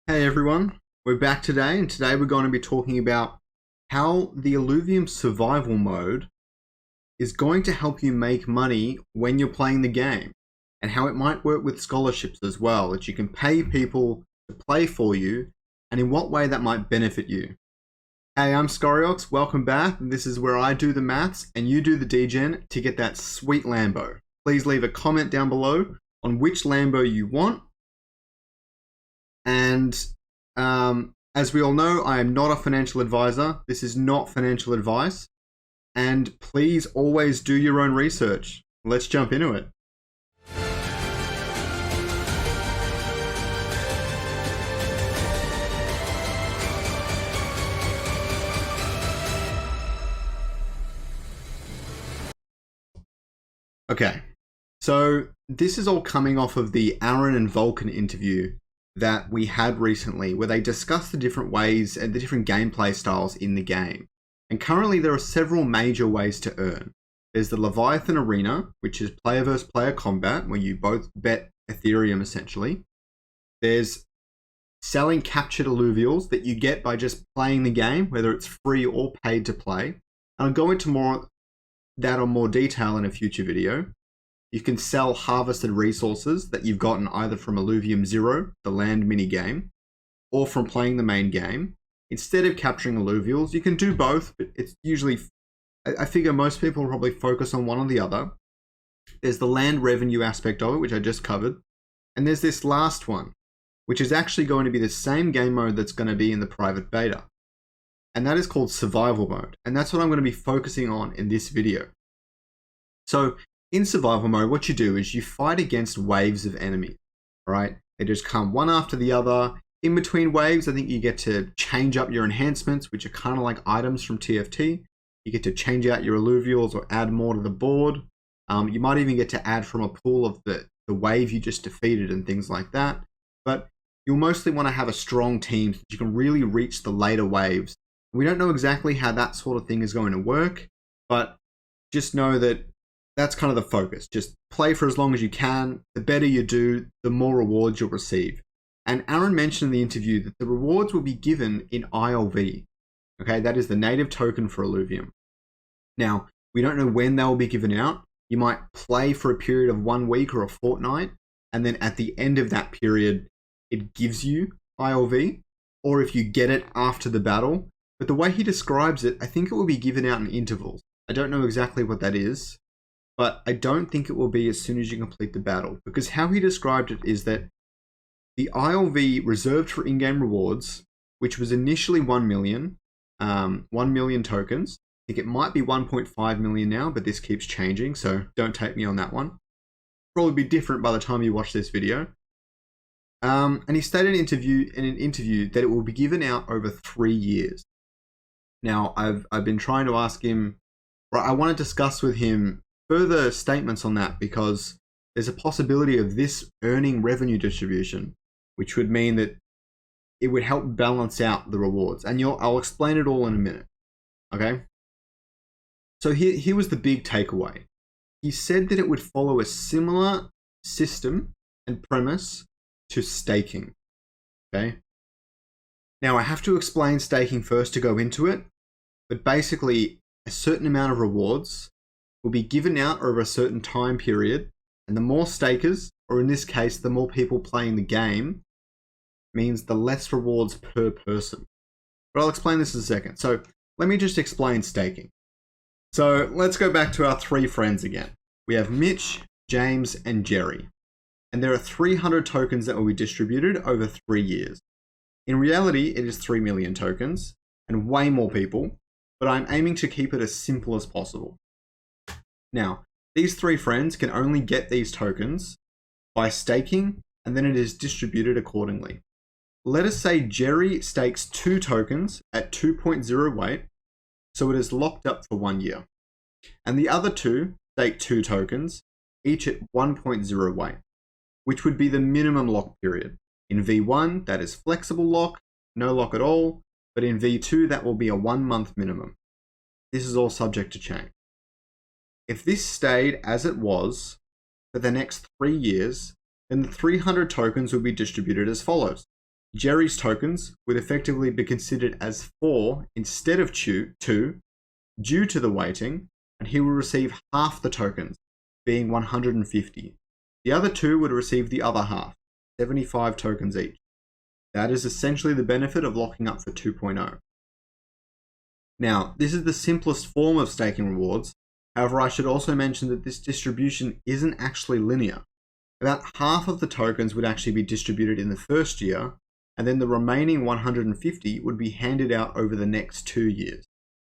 Hey everyone, we're back today, and today we're going to be talking about how the Illuvium survival mode is going to help you make money when you're playing the game, and how it might work with scholarships as well, that you can pay people to play for you, and in what way that might benefit you. Hey, I'm Scoriox, welcome back. This is where I do the maths and you do the degen to get that sweet Lambo. Please leave a comment down below on which Lambo you want. And as we all know, I am not a financial advisor. This is not financial advice. And please always do your own research. Let's jump into it. Okay, so this is all coming off of the Aaron and Vulcan interview that we had recently, where they discussed the different ways and the different gameplay styles in the game. And currently there are several major ways to earn. There's the Leviathan Arena, which is player versus player combat, where you both bet Ethereum essentially. There's selling captured Illuvials that you get by just playing the game, whether it's free or paid to play. And I'll go into that on more detail in a future video. You can sell harvested resources that you've gotten either from Illuvium 0, the land mini game, or from playing the main game. Instead of capturing Illuvials, you can do both, but it's usually, I figure most people will probably focus on one or the other. There's the land revenue aspect of it, which I just covered. And there's this last one, which is actually going to be the same game mode that's going to be in the private beta. And that is called survival mode. And that's what I'm going to be focusing on in this video. So in survival mode, what you do is you fight against waves of enemies, right? They just come one after the other. In between waves, I think you get to change up your enhancements, which are kind of like items from TFT. You get to change out your Illuvials or add more to the board. You might even get to add from a pool of the wave you just defeated and things like that. But you'll mostly want to have a strong team so that you can really reach the later waves. We don't know exactly how that sort of thing is going to work, but just know that that's kind of the focus. Just play for as long as you can. The better you do, the more rewards you'll receive. And Aaron mentioned in the interview that the rewards will be given in ILV. Okay, that is the native token for Illuvium. Now, we don't know when they will be given out. You might play for a period of 1 week or a fortnight, and then at the end of that period, it gives you ILV, or if you get it after the battle. But the way he describes it, I think it will be given out in intervals. I don't know exactly what that is, but I don't think it will be as soon as you complete the battle, because how he described it is that the ILV reserved for in-game rewards, which was initially 1 million, 1 million tokens. I think it might be 1.5 million now, but this keeps changing, so don't take me on that one. Probably be different by the time you watch this video. And he stated in an interview that it will be given out over 3 years. Now, I've been trying to ask him, right, I want to discuss with him further statements on that, because there's a possibility of this earning revenue distribution, which would mean that it would help balance out the rewards. And I'll explain it all in a minute. Okay? So here was the big takeaway. He said that it would follow a similar system and premise to staking. Okay? Now, I have to explain staking first to go into it, but basically a certain amount of rewards will be given out over a certain time period, and the more stakers, or in this case, the more people playing the game, means the less rewards per person. But I'll explain this in a second. So let me just explain staking. So let's go back to our 3 friends again. We have Mitch, James, and Jerry. And there are 300 tokens that will be distributed over 3 years. In reality, it is 3 million tokens, and way more people, but I'm aiming to keep it as simple as possible. Now, these 3 friends can only get these tokens by staking, and then it is distributed accordingly. Let us say Jerry stakes 2 tokens at 2.0 weight, so it is locked up for 1 year. And the other 2 stake 2 tokens, each at 1.0 weight, which would be the minimum lock period. In V1, that is flexible lock, no lock at all, but in V2, that will be a 1 month minimum. This is all subject to change. If this stayed as it was for the next 3 years, then the 300 tokens will be distributed as follows. Jerry's tokens would effectively be considered as 4 instead of 2 due to the weighting, and he will receive half the tokens, being 150. The other 2 would receive the other half, 75 tokens each. That is essentially the benefit of locking up for 2.0. Now, this is the simplest form of staking rewards. However, I should also mention that this distribution isn't actually linear. About half of the tokens would actually be distributed in the first year, and then the remaining 150 would be handed out over the next 2 years.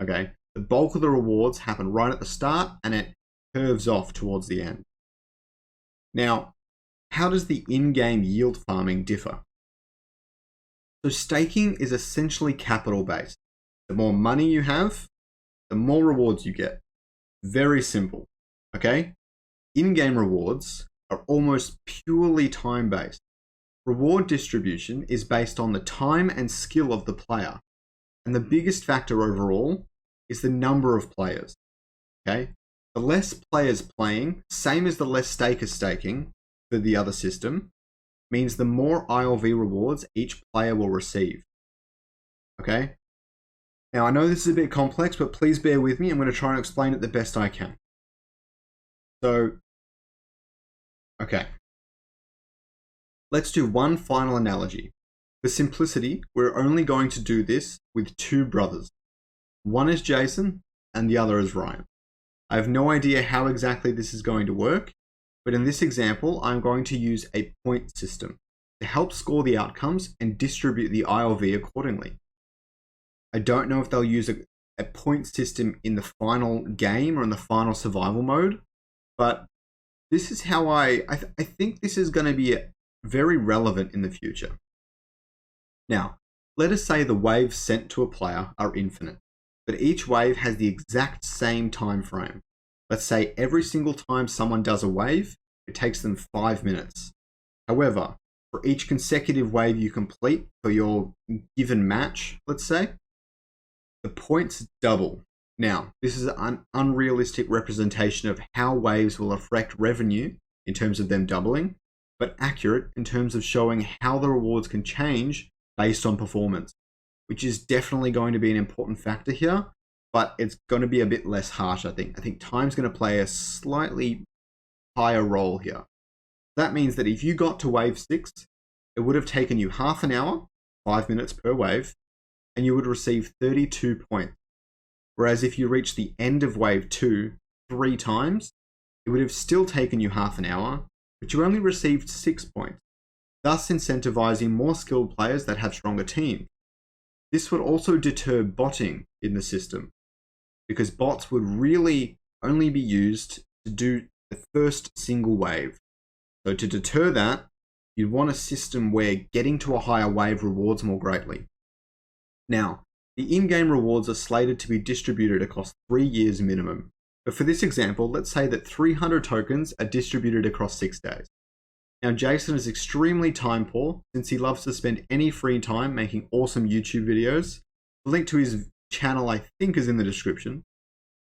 Okay, the bulk of the rewards happen right at the start, and it curves off towards the end. Now, how does the in-game yield farming differ? So staking is essentially capital based. The more money you have, the more rewards you get. Very simple, okay? In-game rewards are almost purely time-based. Reward distribution is based on the time and skill of the player. And the biggest factor overall is the number of players, okay? The less players playing, same as the less stakers staking for the other system, means the more ILV rewards each player will receive, okay? Now, I know this is a bit complex, but please bear with me. I'm going to try and explain it the best I can. So, okay. Let's do one final analogy. For simplicity, we're only going to do this with 2 brothers. One is Jason, and the other is Ryan. I have no idea how exactly this is going to work, but in this example, I'm going to use a point system to help score the outcomes and distribute the ILV accordingly. I don't know if they'll use a point system in the final game or in the final survival mode, but this is how I think this is going to be very relevant in the future. Now, let us say the waves sent to a player are infinite, but each wave has the exact same time frame. Let's say every single time someone does a wave, it takes them 5 minutes. However, for each consecutive wave you complete for your given match, let's say, the points double. Now, this is an unrealistic representation of how waves will affect revenue in terms of them doubling, but accurate in terms of showing how the rewards can change based on performance, which is definitely going to be an important factor here, but it's going to be a bit less harsh, I think. I think time's going to play a slightly higher role here. That means that if you got to wave 6, it would have taken you half an hour, 5 minutes per wave, and you would receive 32 points. Whereas if you reach the end of wave 2 3 times, it would have still taken you half an hour, but you only received 6 points, thus incentivizing more skilled players that have stronger teams. This would also deter botting in the system, because bots would really only be used to do the first single wave. So to deter that, you'd want a system where getting to a higher wave rewards more greatly. Now, the in-game rewards are slated to be distributed across 3 years minimum. But for this example, let's say that 300 tokens are distributed across 6 days. Now, Jason is extremely time poor since he loves to spend any free time making awesome YouTube videos. The link to his channel, I think, is in the description.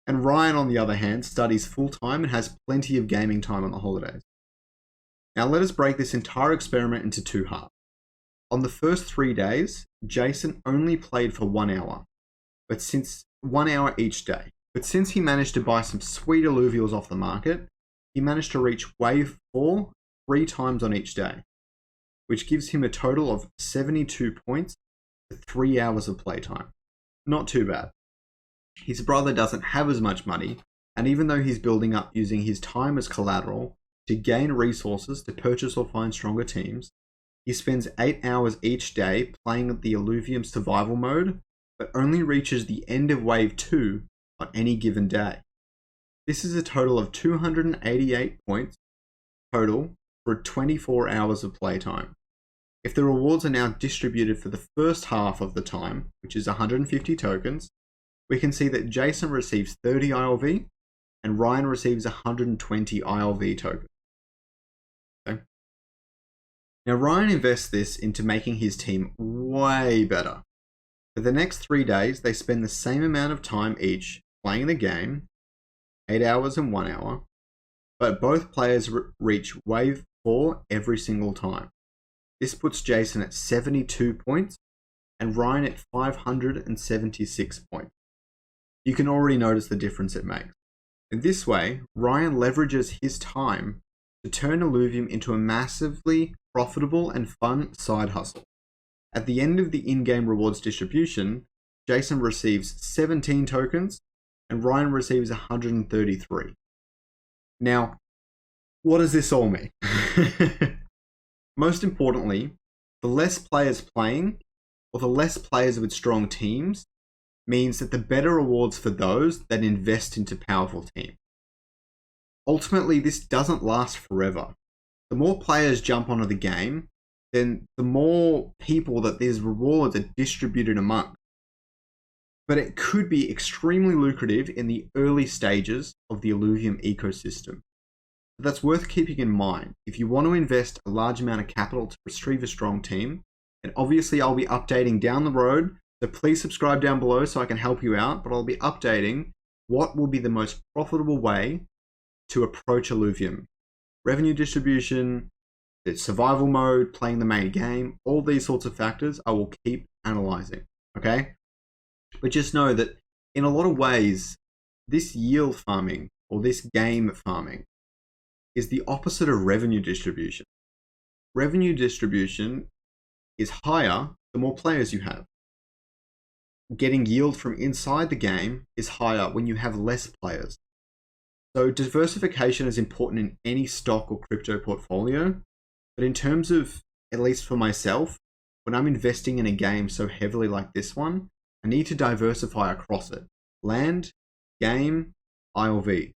And Ryan, on the other hand, studies full-time and has plenty of gaming time on the holidays. Now, let us break this entire experiment into 2 halves. On the first 3 days, Jason only played for 1 hour, but since 1 hour each day. But since he managed to buy some sweet Illuvials off the market, he managed to reach wave 4 3 times on each day, which gives him a total of 72 points for 3 hours of playtime. Not too bad. His brother doesn't have as much money, and even though he's building up using his time as collateral to gain resources to purchase or find stronger teams, he spends 8 hours each day playing the Illuvium survival mode, but only reaches the end of wave 2 on any given day. This is a total of 288 points total for 24 hours of playtime. If the rewards are now distributed for the first half of the time, which is 150 tokens, we can see that Jason receives 30 ILV and Ryan receives 120 ILV tokens. Okay. Now, Ryan invests this into making his team way better. For the next 3 days, they spend the same amount of time each playing the game, 8 hours and 1 hour, but both players reach wave 4 every single time. This puts Jason at 72 points and Ryan at 576 points. You can already notice the difference it makes. In this way, Ryan leverages his time to turn Illuvium into a massively profitable and fun side hustle. At the end of the in-game rewards distribution, Jason receives 17 tokens and Ryan receives 133. Now, what does this all mean? Most importantly, the less players playing, or the less players with strong teams, means that the better rewards for those that invest into powerful teams. Ultimately, this doesn't last forever. The more players jump onto the game, then the more people that these rewards are distributed among. But it could be extremely lucrative in the early stages of the Illuvium ecosystem. That's worth keeping in mind if you want to invest a large amount of capital to retrieve a strong team. And obviously I'll be updating down the road, so please subscribe down below so I can help you out, but I'll be updating what will be the most profitable way to approach Illuvium. Revenue distribution, the survival mode, playing the main game, all these sorts of factors I will keep analyzing, okay? But just know that in a lot of ways, this yield farming or this game farming is the opposite of revenue distribution. Revenue distribution is higher the more players you have. Getting yield from inside the game is higher when you have less players. So diversification is important in any stock or crypto portfolio, but in terms of, at least for myself, when I'm investing in a game so heavily like this one, I need to diversify across it. Land, game, ILV.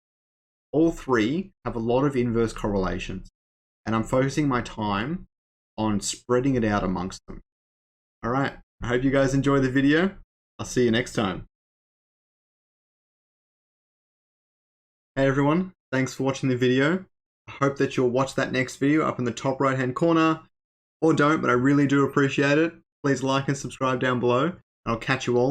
All three have a lot of inverse correlations, and I'm focusing my time on spreading it out amongst them. All right, I hope you guys enjoy the video. I'll see you next time. Hey everyone, thanks for watching the video. I hope that you'll watch that next video up in the top right hand corner, or don't, but I really do appreciate it. Please like and subscribe down below, and I'll catch you all